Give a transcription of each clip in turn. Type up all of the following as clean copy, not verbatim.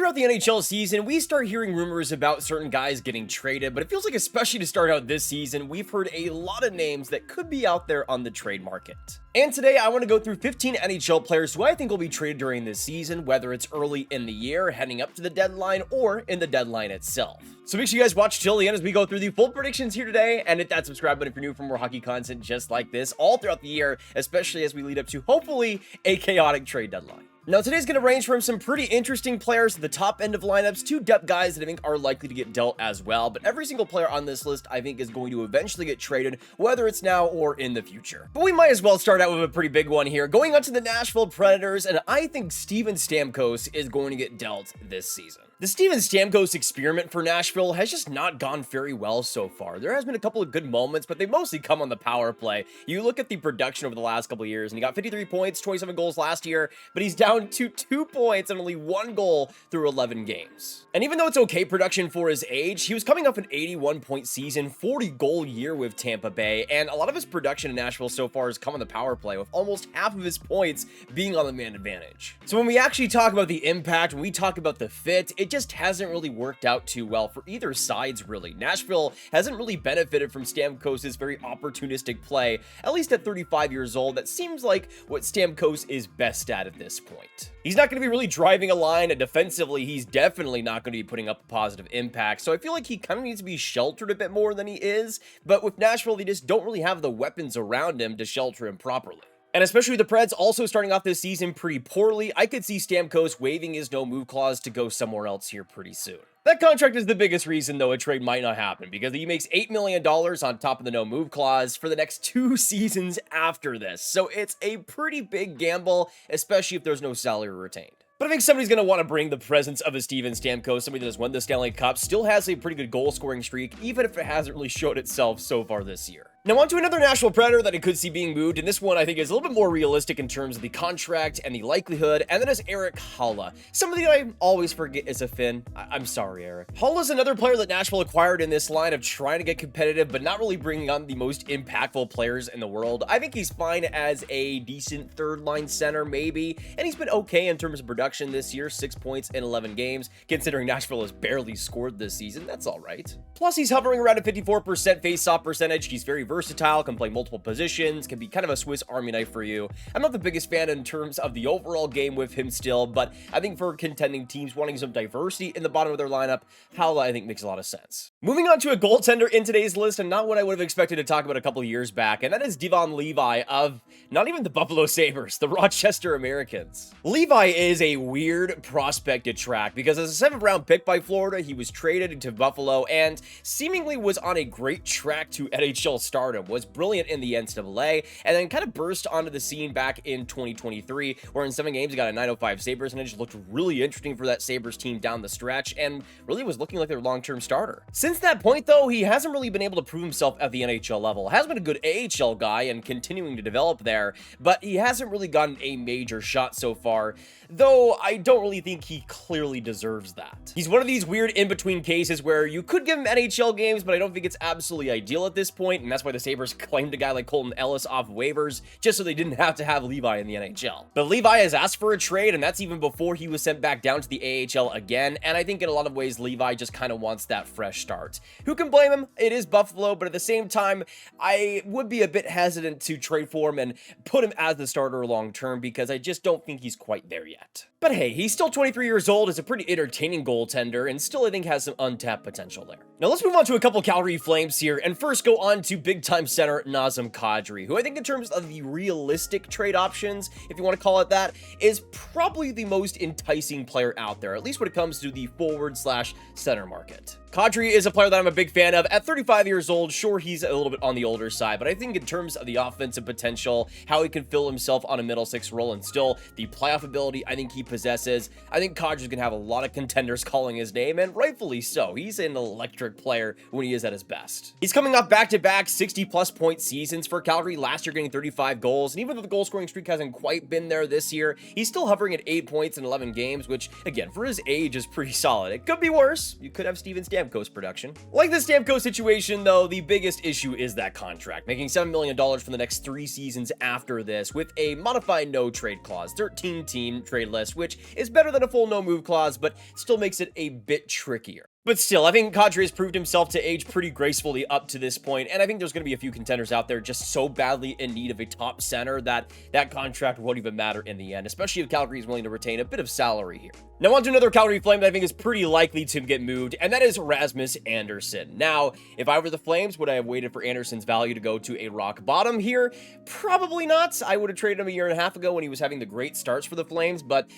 throughout the NHL season, we start hearing rumors about certain guys getting traded, but it feels like especially to start out this season, we've heard a lot of names that could be out there on the trade market. And today I want to go through 15 NHL players who I think will be traded during this season, whether it's early in the year, heading up to the deadline, or in the deadline itself. So make sure you guys watch till the end as we go through the full predictions here today, and hit that subscribe button if you're new for more hockey content just like this all throughout the year, especially as we lead up to hopefully a chaotic trade deadline. Now, today's going to range from some pretty interesting players at the top end of lineups to depth guys that I think are likely to get dealt as well, but every single player on this list I think is going to eventually get traded, whether it's now or in the future. But we might as well start out with a pretty big one here, going on to the Nashville Predators, and I think Steven Stamkos is going to get dealt this season. The Steven Stamkos experiment for Nashville has just not gone very well so far. There has been a couple of good moments, but they mostly come on the power play. You look at the production over the last couple of years, and he got 53 points, 27 goals last year, but he's down to 2 points and only 1 goal through 11 games. And even though it's okay production for his age, he was coming off an 81-point season, 40-goal year with Tampa Bay, and a lot of his production in Nashville so far has come on the power play, with almost half of his points being on the man advantage. So when we actually talk about the impact, when we talk about the fit, it just hasn't really worked out too well for either sides, really. Nashville hasn't really benefited from Stamkos' very opportunistic play, at least at 35 years old. That seems like what Stamkos is best at this point. He's not going to be really driving a line, and defensively, he's definitely not going to be putting up a positive impact, so I feel like he kind of needs to be sheltered a bit more than he is, but with Nashville, they just don't really have the weapons around him to shelter him properly. And especially with the Preds also starting off this season pretty poorly, I could see Stamkos waiving his no-move clause to go somewhere else here pretty soon. That contract is the biggest reason, though, a trade might not happen, because he makes $8 million on top of the no-move clause for the next 2 seasons after this. So it's a pretty big gamble, especially if there's no salary retained. But I think somebody's going to want to bring the presence of a Steven Stamkos, somebody that has won the Stanley Cup, still has a pretty good goal-scoring streak, even if it hasn't really showed itself so far this year. Now on to another Nashville Predator that I could see being moved, and this one I think is a little bit more realistic in terms of the contract and the likelihood, and that is Erik Haula. Somebody that I always forget is a Finn. I'm sorry, Eric. Haula's another player that Nashville acquired in this line of trying to get competitive, but not really bringing on the most impactful players in the world. I think he's fine as a decent third-line center, maybe, and he's been okay in terms of production this year, 6 points in 11 games, considering Nashville has barely scored this season. That's all right. Plus, he's hovering around a 54% face-off percentage. He's very versatile, can play multiple positions, can be kind of a Swiss Army knife for you. I'm not the biggest fan in terms of the overall game with him still, but I think for contending teams wanting some diversity in the bottom of their lineup, Haula I think makes a lot of sense. Moving on to a goaltender in today's list, and not what I would have expected to talk about a couple of years back, and that is Devon Levi of not even the Buffalo Sabres, the Rochester Americans. Levi is a weird prospect to track because as a 7th round pick by Florida, he was traded into Buffalo and seemingly was on a great track to NHL stardom, was brilliant in the NCAA, and then kind of burst onto the scene back in 2023, where in 7 games he got a .905 save percentage, looked really interesting for that Sabres team down the stretch, and really was looking like their long-term starter. Since that point, though, he hasn't really been able to prove himself at the NHL level. Has been a good AHL guy and continuing to develop there, but he hasn't really gotten a major shot so far, though I don't really think he clearly deserves that. He's one of these weird in-between cases where you could give him NHL games, but I don't think it's absolutely ideal at this point, and that's why the Sabres claimed a guy like Colton Ellis off waivers, just so they didn't have to have Levi in the NHL. But Levi has asked for a trade, and that's even before he was sent back down to the AHL again, and I think in a lot of ways Levi just kind of wants that fresh start. Who can blame him? It is Buffalo, but at the same time, I would be a bit hesitant to trade for him and put him as the starter long-term, because I just don't think he's quite there yet. But hey, he's still 23 years old, is a pretty entertaining goaltender, and still I think has some untapped potential there. Now let's move on to a couple Calgary Flames here, and first go on to big-time center Nazem Kadri, who I think in terms of the realistic trade options, if you want to call it that, is probably the most enticing player out there, at least when it comes to the forward/center market. Kadri is a player that I'm a big fan of. At 35 years old, sure, he's a little bit on the older side, but I think in terms of the offensive potential, how he can fill himself on a middle six role, and still the playoff ability I think he possesses, I think Kadri's gonna have a lot of contenders calling his name, and rightfully so. He's an electric player when he is at his best. He's coming off back-to-back 60-plus point seasons for Calgary, last year getting 35 goals, and even though the goal-scoring streak hasn't quite been there this year, he's still hovering at 8 points in 11 games, which, again, for his age is pretty solid. It could be worse. You could have Steven Stamkos production. Like the Stamkos situation, though, the biggest issue is that contract, making $7 million for the next 3 seasons after this, with a modified no-trade clause, 13-team trade list, which is better than a full no move clause, but still makes it a bit trickier. But still, I think Kadri has proved himself to age pretty gracefully up to this point, and I think there's going to be a few contenders out there just so badly in need of a top center that that contract won't even matter in the end, especially if Calgary is willing to retain a bit of salary here. Now on to another Calgary Flame that I think is pretty likely to get moved, and that is Rasmus Andersson. Now, if I were the Flames, would I have waited for Andersson's value to go to a rock bottom here? Probably not. I would have traded him a year and a half ago when he was having the great starts for the Flames, but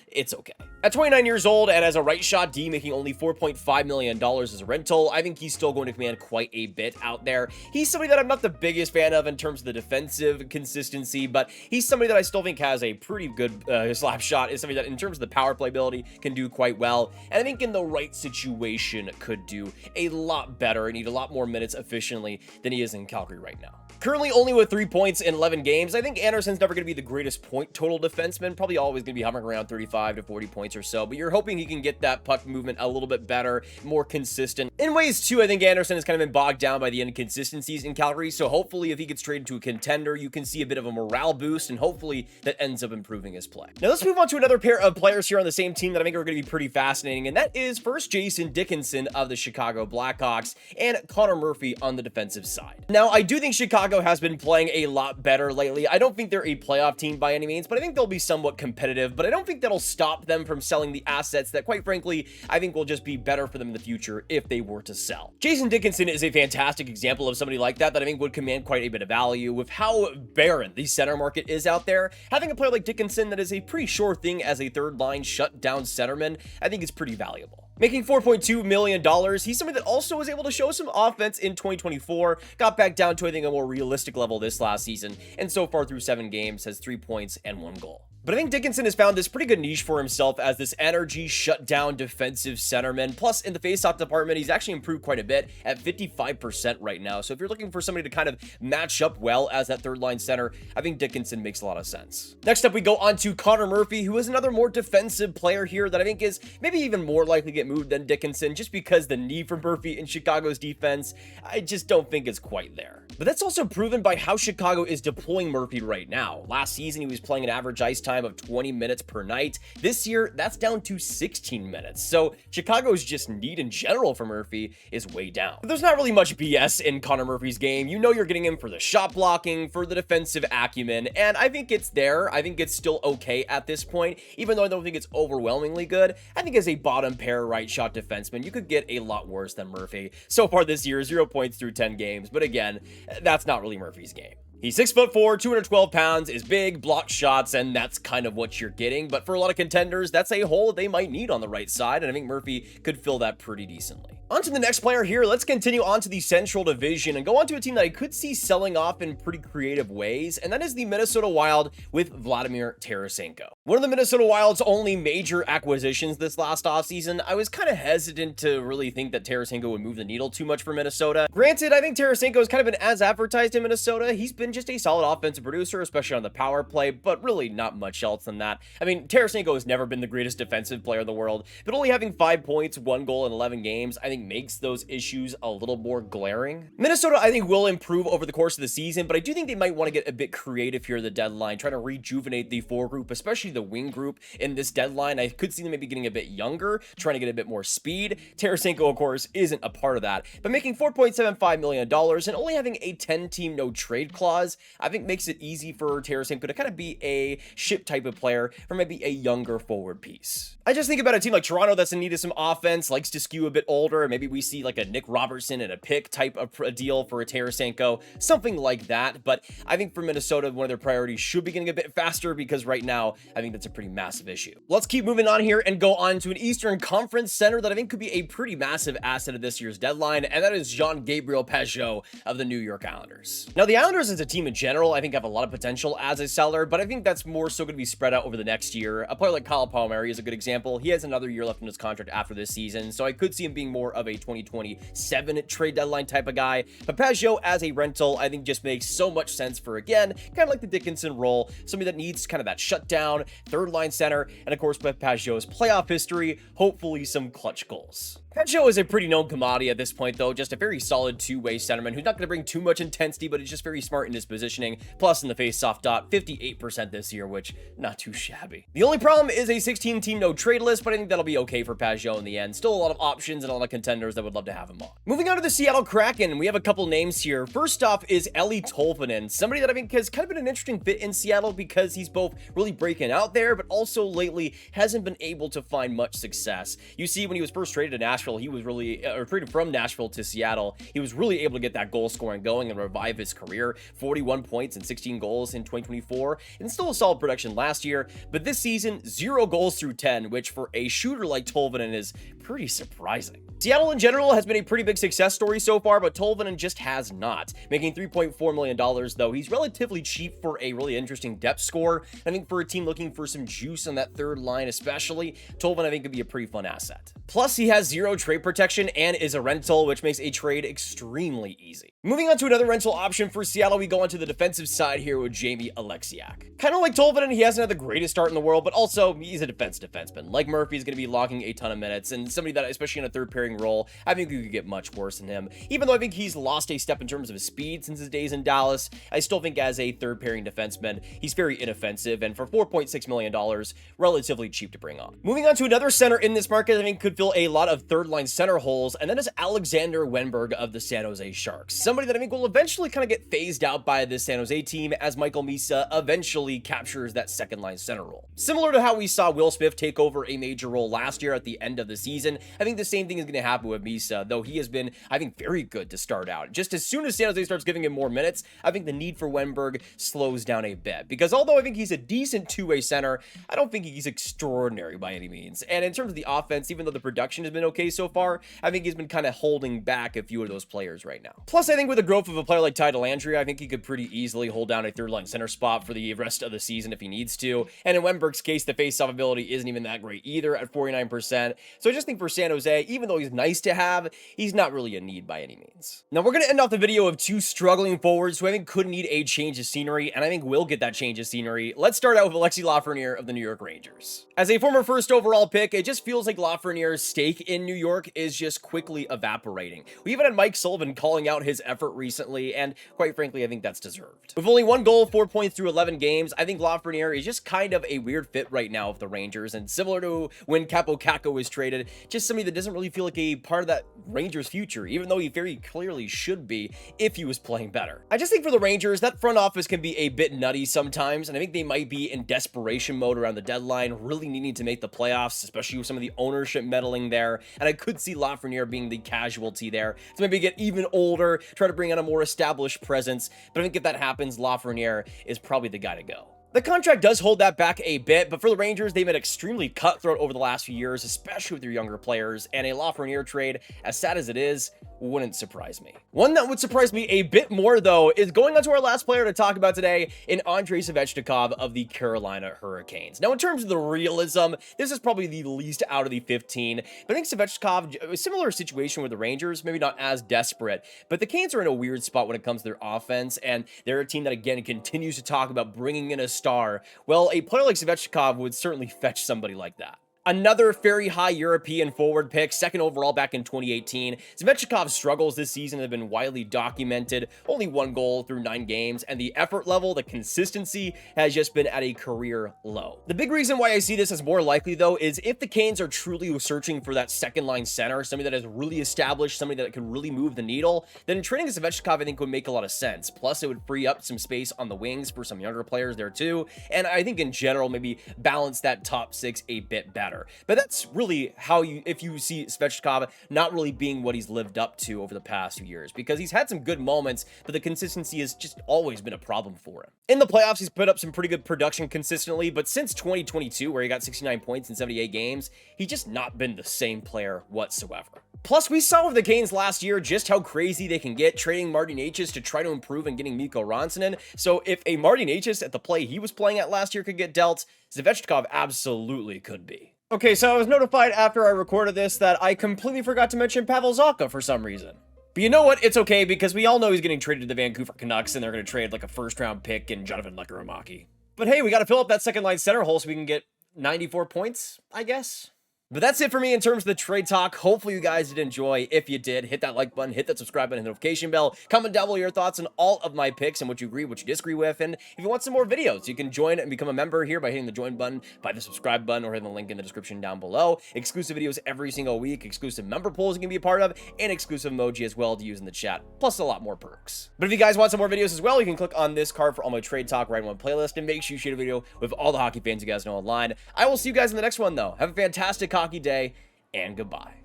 it's okay. At 29 years old and as a right shot D making only $4.5 million as a rental, I think he's still going to command quite a bit out there. He's somebody that I'm not the biggest fan of in terms of the defensive consistency, but he's somebody that I still think has a pretty good slap shot. Is somebody that in terms of the power play ability can do quite well, and I think in the right situation could do a lot better and need a lot more minutes efficiently than he is in Calgary right now. Currently only with 3 points in 11 games, I think Andersson's never going to be the greatest point total defenseman, probably always going to be hovering around 35 to 40 points or so, but you're hoping he can get that puck movement a little bit better, more consistent. In ways too, I think Andersson has kind of been bogged down by the inconsistencies in Calgary, so hopefully if he gets traded to a contender, you can see a bit of a morale boost, and hopefully that ends up improving his play. Now let's move on to another pair of players here on the same team that I think are going to be pretty fascinating, and that is first Jason Dickinson of the Chicago Blackhawks and Connor Murphy on the defensive side. Now I do think Chicago has been playing a lot better lately. I don't think they're a playoff team by any means, but I think they'll be somewhat competitive, but I don't think that'll stop them from selling the assets that, quite frankly, I think will just be better for them in the future if they were to sell. Jason Dickinson is a fantastic example of somebody like that I think would command quite a bit of value. With how barren the center market is out there, having a player like Dickinson that is a pretty sure thing as a third line shutdown centerman, I think is pretty valuable. Making $4.2 million, he's somebody that also was able to show some offense in 2024, got back down to, I think, a more realistic level this last season, and so far through 7 games has 3 points and 1 goal. But I think Dickinson has found this pretty good niche for himself as this energy shutdown defensive centerman. Plus, in the faceoff department, he's actually improved quite a bit at 55% right now. So if you're looking for somebody to kind of match up well as that third line center, I think Dickinson makes a lot of sense. Next up, we go on to Connor Murphy, who is another more defensive player here that I think is maybe even more likely to get moved than Dickinson, just because the need for Murphy in Chicago's defense, I just don't think is quite there. But that's also proven by how Chicago is deploying Murphy right now. Last season, he was playing an average ice time of 20 minutes per night. This year, that's down to 16 minutes. So Chicago's just need in general for Murphy is way down. But there's not really much BS in Connor Murphy's game. You know you're getting him for the shot blocking, for the defensive acumen, and I think it's there. I think it's still okay at this point, even though I don't think it's overwhelmingly good. I think as a bottom pair right shot defenseman, you could get a lot worse than Murphy. So far this year, 0 points through 10 games, but again, that's not really Murphy's game. He's 6'4", 212 pounds, is big, blocks shots, and that's kind of what you're getting. But for a lot of contenders, that's a hole they might need on the right side, and I think Murphy could fill that pretty decently. On to the next player here. Let's continue on to the Central Division and go on to a team that I could see selling off in pretty creative ways, and that is the Minnesota Wild with Vladimir Tarasenko. One of the Minnesota Wild's only major acquisitions this last offseason. I was kind of hesitant to really think that Tarasenko would move the needle too much for Minnesota. Granted, I think Tarasenko has kind of been as advertised in Minnesota. He's been just a solid offensive producer, especially on the power play, but really not much else than that. I mean, Tarasenko has never been the greatest defensive player in the world, but only having 5 points, 1 goal in 11 games, I think makes those issues a little more glaring. Minnesota, I think, will improve over the course of the season, but I do think they might want to get a bit creative here at the deadline, trying to rejuvenate the 4 group, especially the wing group in this deadline. I could see them maybe getting a bit younger, trying to get a bit more speed. Tarasenko, of course, isn't a part of that, but making $4.75 million and only having a 10-team no-trade clause, I think makes it easy for Tarasenko to kind of be a ship type of player for maybe a younger forward piece. I just think about a team like Toronto that's in need of some offense, likes to skew a bit older. Maybe we see like a Nick Robertson and a pick type of a deal for a Tarasenko, something like that. But I think for Minnesota, one of their priorities should be getting a bit faster because right now, I think that's a pretty massive issue. Let's keep moving on here and go on to an Eastern Conference center that I think could be a pretty massive asset of this year's deadline, and that is Jean-Gabriel Pageau of the New York Islanders. Now, the Islanders as a team in general, I think have a lot of potential as a seller, but I think that's more so going to be spread out over the next year. A player like Kyle Palmieri is a good example. He has another year left in his contract after this season, so I could see him being more of a 2027 trade deadline type of guy. But Pageau as a rental, I think just makes so much sense for, again, kind of like the Dickinson role, somebody that needs kind of that shutdown, third line center, and of course, with Pageau's playoff history, hopefully some clutch goals. Pageau is a pretty known commodity at this point, though, just a very solid two-way centerman who's not going to bring too much intensity, but he's just very smart in his positioning. Plus, in the face-off dot, 58% this year, which, not too shabby. The only problem is a 16-team no-trade list, but I think that'll be okay for Pageau in the end. Still a lot of options and a lot of contenders that would love to have him on. Moving on to the Seattle Kraken, we have a couple names here. First off is Eeli Tolvanen, somebody that I think has kind of been an interesting fit in Seattle because he's both really breaking out there, but also lately hasn't been able to find much success. You see, when he was first traded to Nashville, he was really, or traded from Nashville to Seattle, he was really able to get that goal scoring going and revive his career. 41 points and 16 goals in 2024, and still a solid production last year, but this season, 0 goals through 10, which for a shooter like Tolvanen is pretty surprising. Seattle in general has been a pretty big success story so far, but Tolvanen just has not. Making $3.4 million, though, he's relatively cheap for a really interesting depth score. I think for a team looking for some juice on that third line especially, Tolvanen I think could be a pretty fun asset. Plus, he has 0 trade protection and is a rental, which makes a trade extremely easy. Moving on to another rental option for Seattle, we go onto the defensive side here with Jamie Alexiak. Kind of like Tolvanen, he hasn't had the greatest start in the world, but also he's a defenseman. Like Murphy, he's going to be logging a ton of minutes, and somebody that, especially in a third pairing role, I think we could get much worse than him. Even though I think he's lost a step in terms of his speed since his days in Dallas, I still think as a third pairing defenseman, he's very inoffensive, and for $4.6 million, relatively cheap to bring on. Moving on to another center in this market, I think could fill a lot of third line center holes, and that is Alexander Wennberg of the San Jose Sharks. Somebody that I think will eventually kind of get phased out by this San Jose team as Michael Misa eventually captures that second line center role. Similar to how we saw Will Smith take over a major role last year at the end of the season, I think the same thing is going to happen with Misa, though he has been, I think, very good to start out. Just as soon as San Jose starts giving him more minutes, I think the need for Wennberg slows down a bit, because although I think he's a decent two-way center, I don't think he's extraordinary by any means. And in terms of the offense, even though the production has been okay so far, I think he's been kind of holding back a few of those players right now. Plus, I think with the growth of a player like Ty Dellandrea, I think he could pretty easily hold down a third line center spot for the rest of the season if he needs to. And in Wennberg's case, the face-off ability isn't even that great either at 49%. So I just think for San Jose, even though he's nice to have, he's not really a need by any means. Now, we're going to end off the video of 2 struggling forwards who I think could need a change of scenery, and I think will get that change of scenery. Let's start out with Alexis Lafreniere of the New York Rangers. As a former first overall pick, it just feels like Lafreniere's stake in New York is just quickly evaporating. We even had Mike Sullivan calling out his effort recently, and quite frankly, I think that's deserved. With only 1 goal, 4 points through 11 games, I think Lafreniere is just kind of a weird fit right now with the Rangers, and similar to when Kaapo Kakko was traded, just somebody that doesn't really feel like a part of that Rangers future, even though he very clearly should be if he was playing better. I just think for the Rangers, that front office can be a bit nutty sometimes, and I think they might be in desperation mode around the deadline, really needing to make the playoffs, especially with some of the ownership meddling there, and I could see Lafreniere being the casualty there, to maybe get even older, try to bring on a more established presence, but I think if that happens, Lafreniere is probably the guy to go. The contract does hold that back a bit, but for the Rangers, they've been extremely cutthroat over the last few years, especially with their younger players, and a Lafreniere trade, as sad as it is, wouldn't surprise me. One that would surprise me a bit more, though, is going on to our last player to talk about today, in Andrei Svechnikov of the Carolina Hurricanes. Now, in terms of the realism, this is probably the least out of the 15, but I think Svechnikov, a similar situation with the Rangers, maybe not as desperate, but the Canes are in a weird spot when it comes to their offense, and they're a team that, again, continues to talk about bringing in a star. Well, a player like Svechnikov would certainly fetch somebody like that. Another very high European forward pick, second overall back in 2018. Svechnikov's struggles this season have been widely documented. Only 1 goal through 9 games, and the effort level, the consistency, has just been at a career low. The big reason why I see this as more likely, though, is if the Canes are truly searching for that second line center, somebody that is really established, somebody that can really move the needle, then trading Svechnikov, I think, would make a lot of sense. Plus, it would free up some space on the wings for some younger players there, too, and I think in general, maybe balance that top 6 a bit better. But that's really how if you see Svechnikov not really being what he's lived up to over the past few years, because he's had some good moments, but the consistency has just always been a problem for him. In the playoffs, he's put up some pretty good production consistently, but since 2022, where he got 69 points in 78 games, he's just not been the same player whatsoever. Plus, we saw with the Canes last year just how crazy they can get trading Marty Necas to try to improve and getting Mikko Rantanen. So if a Marty Necas at the play he was playing at last year could get dealt, Svechnikov absolutely could be. Okay, so I was notified after I recorded this that I completely forgot to mention Pavel Zacha for some reason. But you know what? It's okay, because we all know he's getting traded to the Vancouver Canucks, and they're going to trade like a first-round pick and Jonathan Lekkerimäki. But hey, we got to fill up that second-line center hole so we can get 94 points, I guess. But that's it for me in terms of the trade talk. Hopefully you guys did enjoy. If you did, hit that like button, hit that subscribe button, and notification bell. Comment down below your thoughts on all of my picks and what you agree, what you disagree with. And if you want some more videos, you can join and become a member here by hitting the join button, by the subscribe button, or hitting the link in the description down below. Exclusive videos every single week, exclusive member polls you can be a part of, and exclusive emoji as well to use in the chat, plus a lot more perks. But if you guys want some more videos as well, you can click on this card for all my trade talk right in one playlist, and make sure you share the video with all the hockey fans you guys know online. I will see you guys in the next one, though. Have a fantastic hockey day, and goodbye.